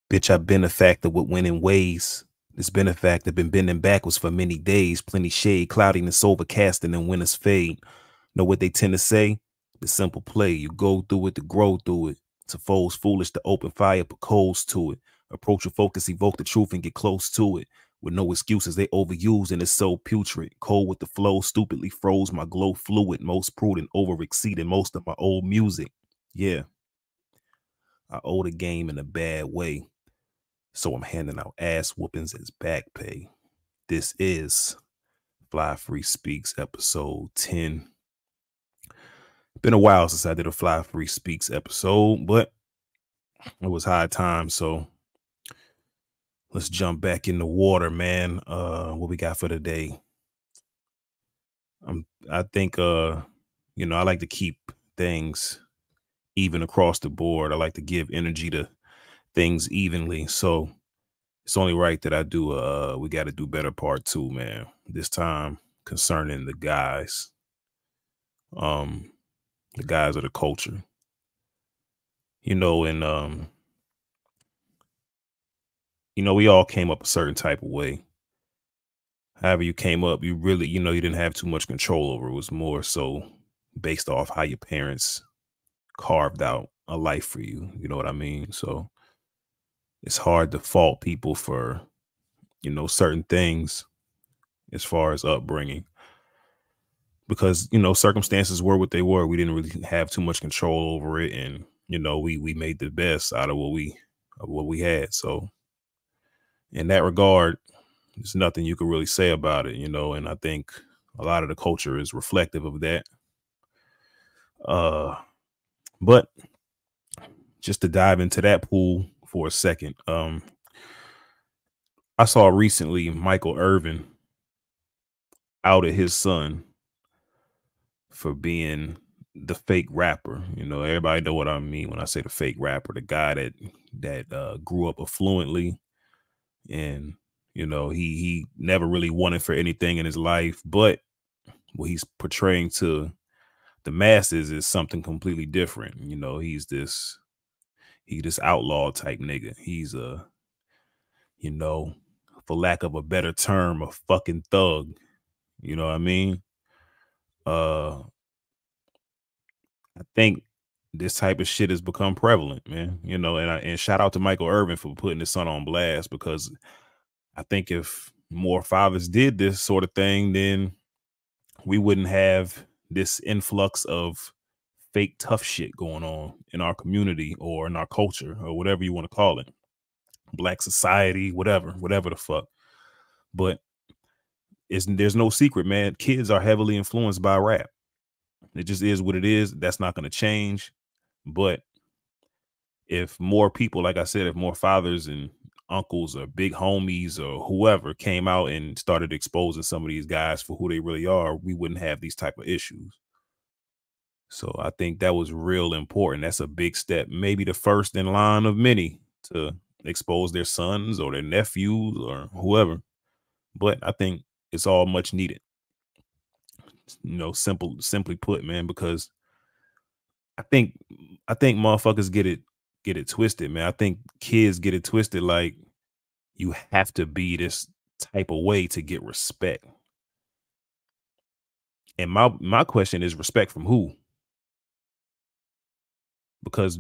Bitch, I've been a factor with winning ways. This benefactor been bending backwards for many days. Plenty shade, cloudiness overcasting and winters fade. Know what they tend to say? The simple play. You go through it to grow through it. To foes foolish to open fire, put coals to it. Approach your focus, evoke the truth and get close to it. With no excuses, they overuse and it's so putrid. Cold with the flow, stupidly froze my glow fluid. Most prudent, over exceeding most of my old music. Yeah, I owe the game in a bad way. So I'm handing out ass whoopings as back pay. This is Fly Free Speaks episode 10. Been a while since I did a Fly Free Speaks episode, but it was high time. So let's jump back in the water, man. What we got for today? I think I like to keep things even across the board. I like to give energy to things evenly. So it's only right that I do we got to do better part 2, man. This time concerning the guys. The guys of the culture. And we all came up a certain type of way. However you came up, you really, you didn't have too much control over. It was more so based off how your parents carved out a life for you. You know what I mean? So it's hard to fault people for, certain things as far as upbringing. Because, circumstances were what they were. We didn't really have too much control over it. And, we made the best out of what we had. So in that regard, there's nothing you can really say about it, and I think a lot of the culture is reflective of that. But just to dive into that pool for a second, I saw recently Michael Irvin outed his son for being the fake rapper. Everybody know what I mean when I say the fake rapper, the guy that grew up affluently and he never really wanted for anything in his life, but what he's portraying to the masses is something completely different. He's this outlaw type nigga. He's for lack of a better term, a fucking thug. You know what I mean? I think this type of shit has become prevalent, man. And shout out to Michael Irvin for putting his son on blast, because I think if more fathers did this sort of thing, then we wouldn't have this influx of fake tough shit going on in our community or in our culture or whatever you want to call it. Black society, whatever the fuck. But there's no secret, man. Kids are heavily influenced by rap. It just is what it is. That's not going to change. But if more people, like I said, if more fathers and uncles or big homies or whoever came out and started exposing some of these guys for who they really are, we wouldn't have these type of issues. So I think that was real important. That's a big step, maybe the first in line of many to expose their sons or their nephews or whoever. But I think it's all much needed. Simply put, man, because I think motherfuckers get it twisted, man. I think kids get it twisted like you have to be this type of way to get respect. And my question is, respect from who? Because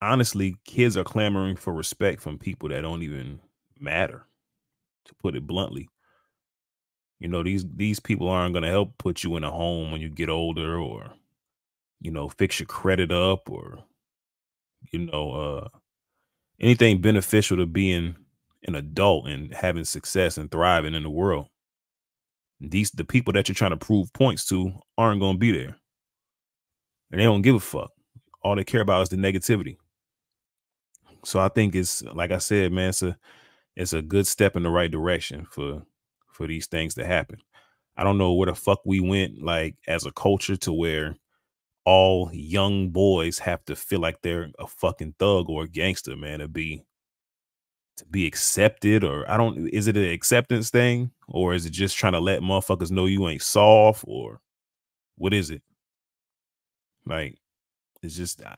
honestly, kids are clamoring for respect from people that don't even matter, to put it bluntly. These people aren't going to help put you in a home when you get older, or fix your credit up, or anything beneficial to being an adult and having success and thriving in the world. The people that you're trying to prove points to aren't going to be there, and they don't give a fuck. All they care about is the negativity. So I think it's, like I said, man, it's a good step in the right direction for these things to happen. I don't know where the fuck we went, like, as a culture, to where all young boys have to feel like they're a fucking thug or a gangster, man, to be accepted. Or is it an acceptance thing, or is it just trying to let motherfuckers know you ain't soft, or what is it? Like, it's just, I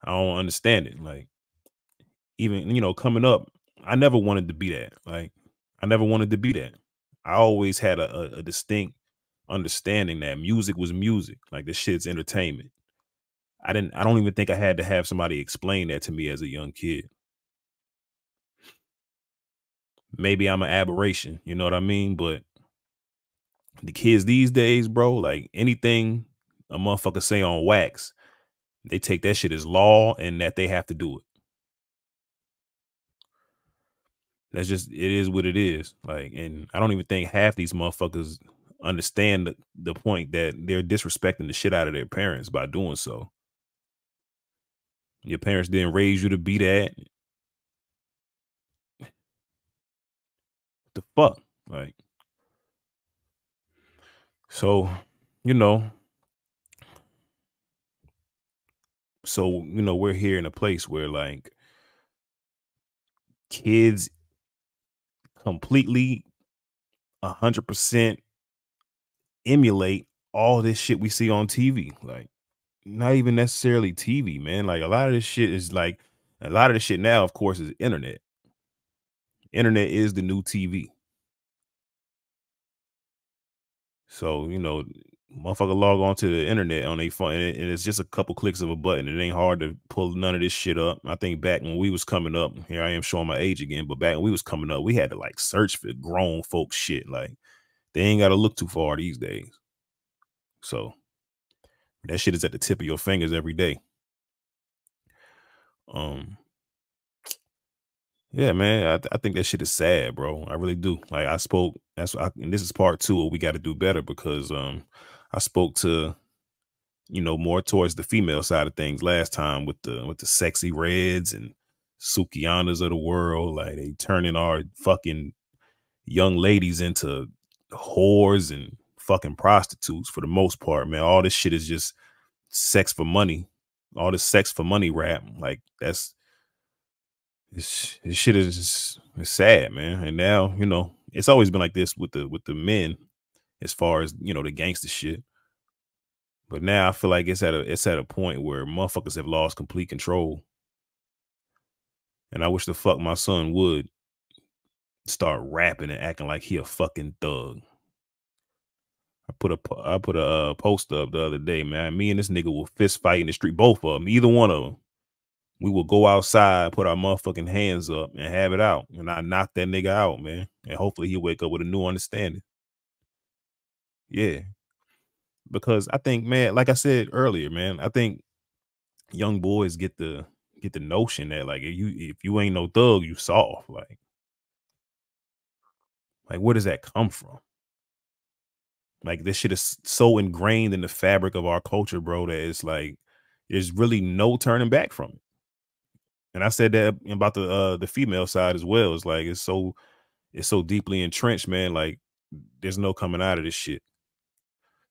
don't understand it. Like, even, coming up, I never wanted to be that. Like, I never wanted to be that. I always had a distinct understanding that music was music. Like, this shit's entertainment. I don't even think I had to have somebody explain that to me as a young kid. Maybe I'm an aberration, you know what I mean? But the kids these days, bro, like anything a motherfucker say on wax, they take that shit as law and that they have to do it. That's just it is what it is. Like, and I don't even think half these motherfuckers understand the point that they're disrespecting the shit out of their parents by doing so. Your parents didn't raise you to be that. The fuck? Like, so, you know, we're here in a place where like kids completely 100% emulate all this shit we see on TV. Like, not even necessarily TV, man. Like, a lot of this shit is like, a lot of the shit now, of course, is internet. Internet is the new TV. So, motherfucker log on to the internet on a phone, and it's just a couple clicks of a button. It ain't hard to pull none of this shit up. I think back when we was coming up, here I am showing my age again, but back when we was coming up, we had to like search for grown folk shit. Like, they ain't got to look too far these days. So that shit is at the tip of your fingers every day. Um, yeah, man, I think that shit is sad, bro. I really do. Like, I spoke. And this is part two. Of we got to do better because I spoke to more towards the female side of things last time with the sexy reds and Sukianas of the world. Like, they turning our fucking young ladies into whores and fucking prostitutes for the most part, man. All this shit is just sex for money. All this sex for money rap. Like, this shit is just, it's sad, man. And now, it's always been like this with the men as far as, the gangster shit. But now I feel like it's at a point where motherfuckers have lost complete control. And I wish the fuck my son would start rapping and acting like he a fucking thug. I put a post up the other day, man. Me and this nigga will fist fight in the street, both of them, either one of them. We will go outside, put our motherfucking hands up, and have it out. And I knock that nigga out, man. And hopefully he'll wake up with a new understanding. Yeah. Because I think, man, like I said earlier, man, I think young boys get the notion that like if you ain't no thug, you soft. Like where does that come from? Like, this shit is so ingrained in the fabric of our culture, bro, that it's like there's really no turning back from it. And I said that about the female side as well. It's like it's so deeply entrenched, man. Like, there's no coming out of this shit.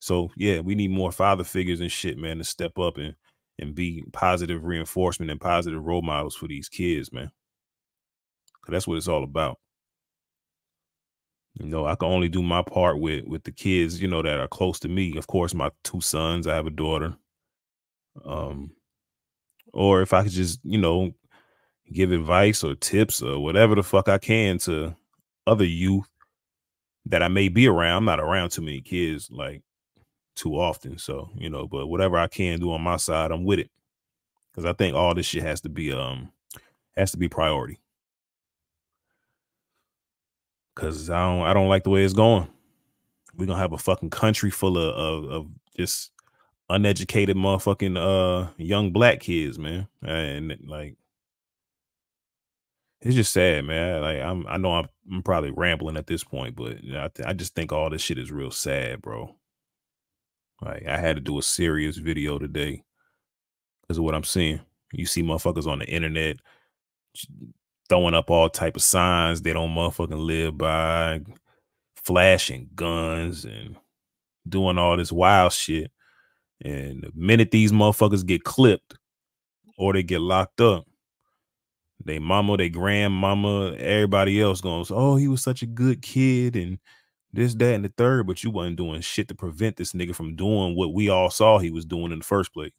So yeah, we need more father figures and shit, man, to step up and be positive reinforcement and positive role models for these kids, man. 'Cause that's what it's all about. I can only do my part with the kids, that are close to me. Of course, my two sons. I have a daughter. Um, or if I could just, give advice or tips or whatever the fuck I can to other youth that I may be around. I'm not around too many kids like too often. So, but whatever I can do on my side, I'm with it. Cause I think all this shit has to be priority. Cause I don't like the way it's going. We're gonna have a fucking country full of just uneducated motherfucking young black kids, man. And like, it's just sad, man. Like, I know I'm probably rambling at this point, but I just think all this shit is real sad, bro. Like, I had to do a serious video today because of what I'm seeing. You see motherfuckers on the internet throwing up all type of signs they don't motherfucking live by, flashing guns and doing all this wild shit. And the minute these motherfuckers get clipped or they get locked up, they mama, they grandmama, everybody else goes, "Oh, he was such a good kid," and this, that, and the third, but you wasn't doing shit to prevent this nigga from doing what we all saw he was doing in the first place.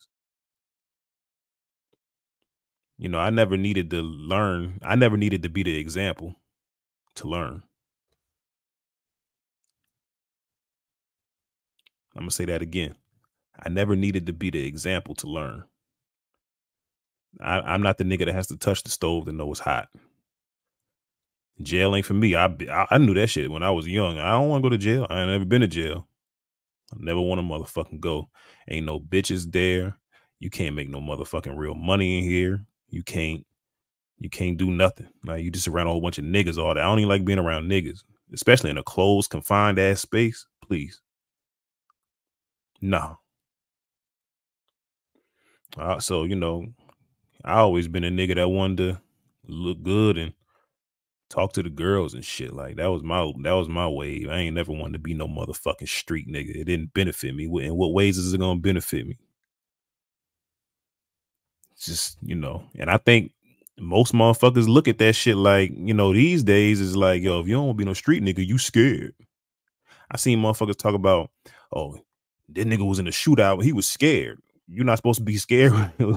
You know, I never needed to learn. I never needed to be the example to learn. I'm gonna say that again. I never needed to be the example to learn. I'm not the nigga that has to touch the stove to know it's hot. Jail ain't for me. I knew that shit when I was young. I don't want to go to jail. I ain't never been to jail. I never want to motherfucking go. Ain't no bitches there. You can't make no motherfucking real money in here. You can't do nothing. Like, you just around a whole bunch of niggas all that. I don't even like being around niggas, especially in a closed, confined ass space. Please. No. So, you know, I always been a nigga that wanted to look good and talk to the girls and shit. Like, that was my wave. I ain't never wanted to be no motherfucking street nigga. It didn't benefit me. In what ways is it gonna benefit me? Just, and I think most motherfuckers look at that shit like, these days is like, yo, if you don't want to be no street nigga, you scared. I seen motherfuckers talk about, oh, that nigga was in a shootout, he was scared. You're not supposed to be scared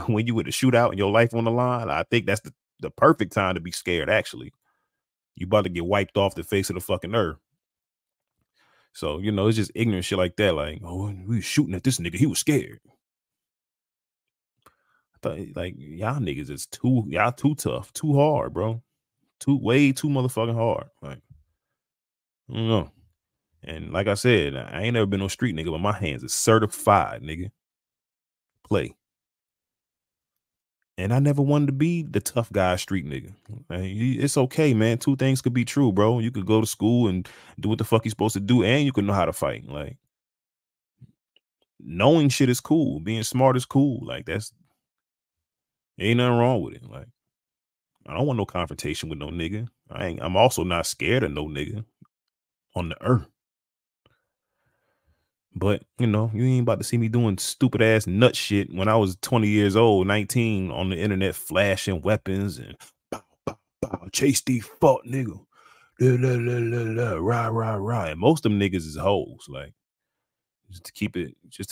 when you in a shootout and your life on the line. I think that's the perfect time to be scared, actually. You about to get wiped off the face of the fucking earth. So, it's just ignorant shit like that. Like, oh, we was shooting at this nigga, he was scared. Like, y'all niggas is y'all too tough, too hard, bro. Way too motherfucking hard. Like, I don't know. And like I said, I ain't never been no street nigga, but my hands is certified, nigga. Play. And I never wanted to be the tough guy street nigga. It's okay, man. Two things could be true, bro. You could go to school and do what the fuck you're supposed to do, and you could know how to fight. Like, knowing shit is cool. Being smart is cool. Like, ain't nothing wrong with it. Like, I don't want no confrontation with no nigga. I'm also not scared of no nigga on the earth. But, you ain't about to see me doing stupid ass nut shit when I was 20 years old, 19, on the internet flashing weapons and bow, bow, bow, chase these fuck nigga. La, la, la, la, la, rah, rah, rah. And most of them niggas is hoes. Like, just to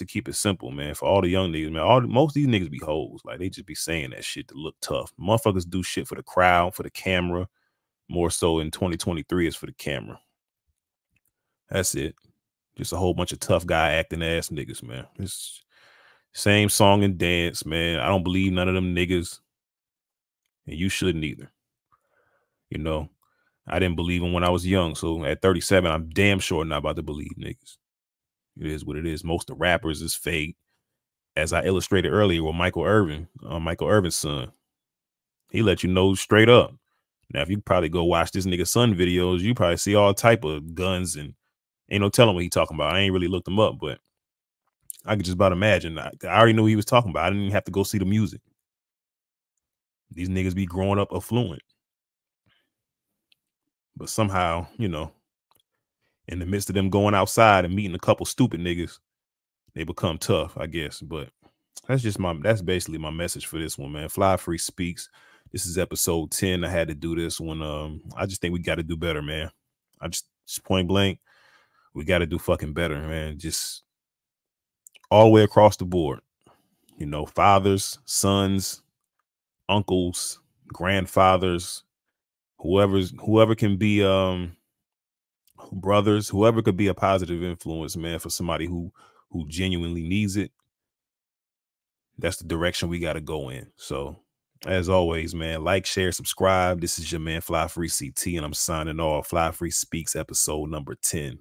keep it simple, man. For all the young niggas, man, most of these niggas be hoes. Like, they just be saying that shit to look tough. Motherfuckers do shit for the crowd, for the camera. More so in 2023 is for the camera. That's it. Just a whole bunch of tough guy acting ass niggas, man. It's same song and dance, man. I don't believe none of them niggas. And you shouldn't either. I didn't believe them when I was young. So at 37, I'm damn sure not about to believe niggas. It is what it is. Most of the rappers is fake. As I illustrated earlier with Michael Irvin's son. He let you know straight up. Now, if you probably go watch this nigga's son videos, you probably see all type of guns and ain't no telling what he talking about. I ain't really looked him up, but I could just about imagine. I already knew what he was talking about. I didn't even have to go see the music. These niggas be growing up affluent. But somehow, in the midst of them going outside and meeting a couple stupid niggas, they become tough, I guess. But that's basically my message for this one, man. Fly Free Speaks. This is episode 10. I had to do this one. I just think we got to do better, man. Just point blank. We got to do fucking better, man. Just all the way across the board. Fathers, sons, uncles, grandfathers, whoever can be brothers, whoever could be a positive influence, man, for somebody who genuinely needs it. That's the direction we got to go in. So, as always, man, like, share, subscribe. This is your man Fly Free CT, and I'm signing off. Fly Free Speaks, episode number 10.